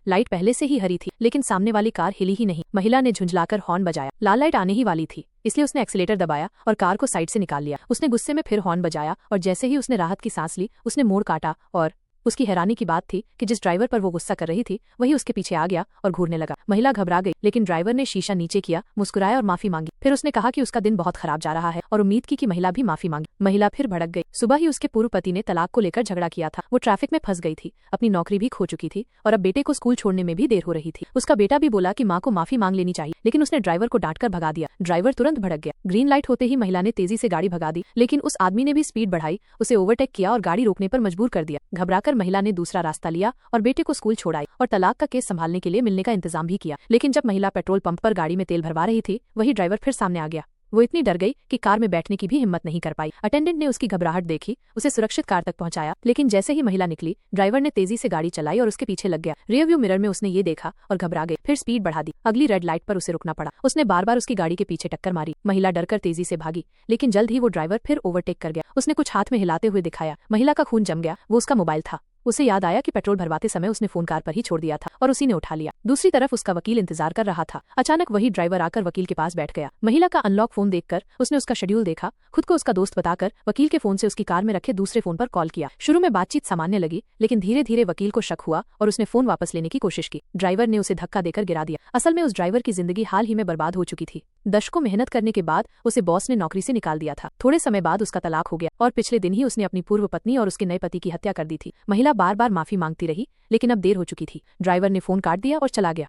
Light पहले से ही हरी थी, लेकिन सामने वाली कार हिली ही नहीं। महिला ने झुंझलाकर हॉर्न बजाया। लाल लाइट आने ही वाली थी, इसलिए उसने एक्सीलेटर दबाया और कार को साइड से निकाल लिया। उसने गुस्से में फिर हॉर्न बजाया और जैसे ही उसने राहत की सांस ली, उसने मोड़ काटा और उसकी हैरानी की बात थी कि जिस ड्राइवर पर वो गुस्सा कर रही थी वही उसके पीछे आ गया और घूरने लगा। महिला घबरा गई, लेकिन ड्राइवर ने शीशा नीचे किया, मुस्कुराया और माफी मांगी। फिर उसने कहा कि उसका दिन बहुत खराब जा रहा है और उम्मीद की कि महिला भी माफी मांगी। महिला फिर भड़क गई। सुबह ही उसके पूर्व पति ने तलाक को लेकर झगड़ा किया था। वो ट्रैफिक में फंस गई थी, अपनी नौकरी भी खो चुकी थी और अब बेटे को स्कूल छोड़ने में भी देर हो रही थी। उसका बेटा भी बोला कि माँ को माफी मांग लेनी चाहिए, लेकिन उसने ड्राइवर को डांटकर भगा दिया। ड्राइवर तुरंत भड़क गया। ग्रीन लाइट होते ही महिला ने तेजी से गाड़ी भगा दी, लेकिन उस आदमी ने भी स्पीड बढ़ाई, उसे ओवरटेक किया और गाड़ी रोकने पर मजबूर कर दिया। घबराकर महिला ने दूसरा रास्ता लिया और बेटे को स्कूल छोड़ाई और तलाक का केस संभालने के लिए मिलने का इंतजाम भी किया। लेकिन जब महिला पेट्रोल पंप पर गाड़ी में तेल भरवा रही थी, वही ड्राइवर फिर सामने आ गया। वो इतनी डर गई कि कार में बैठने की भी हिम्मत नहीं कर पाई। अटेंडेंट ने उसकी घबराहट देखी, उसे सुरक्षित कार तक पहुंचाया, लेकिन जैसे ही महिला निकली, ड्राइवर ने तेजी से गाड़ी चलाई और उसके पीछे लग गया। रियर व्यू मिरर में उसने ये देखा और घबरा गई। फिर स्पीड बढ़ा दी। अगली रेड लाइट पर उसे रुकना पड़ा। उसने बार बार उसकी गाड़ी के पीछे टक्कर मारी। महिला डरकर तेजी से भागी, लेकिन जल्द ही वो ड्राइवर फिर ओवरटेक कर गया। उसने कुछ हाथ में हिलाते हुए दिखाया। महिला का खून जम गया। वो उसका मोबाइल था। उसे याद आया कि पेट्रोल भरवाते समय उसने फोन कार पर ही छोड़ दिया था और उसी ने उठा लिया। दूसरी तरफ उसका वकील इंतजार कर रहा था। अचानक वही ड्राइवर आकर वकील के पास बैठ गया। महिला का अनलॉक फोन देखकर उसने उसका शेड्यूल देखा, खुद को उसका दोस्त बताकर वकील के फोन से उसकी कार में रखे दूसरे फोन पर कॉल किया। शुरू में बातचीत सामान्य लगी, लेकिन धीरे धीरे वकील को शक हुआ और उसने फोन वापस लेने की कोशिश की। ड्राइवर ने उसे धक्का देकर गिरा दिया। असल में उस ड्राइवर की जिंदगी हाल ही में बर्बाद हो चुकी थी। दशकों मेहनत करने के बाद उसे बॉस ने नौकरी से निकाल दिया था। थोड़े समय बाद उसका तलाक हो गया और पिछले दिन ही उसने अपनी पूर्व पत्नी और उसके नए पति की हत्या कर दी थी। महिला बार बार माफी मांगती रही, लेकिन अब देर हो चुकी थी। ड्राइवर ने फोन काट दिया और चला गया।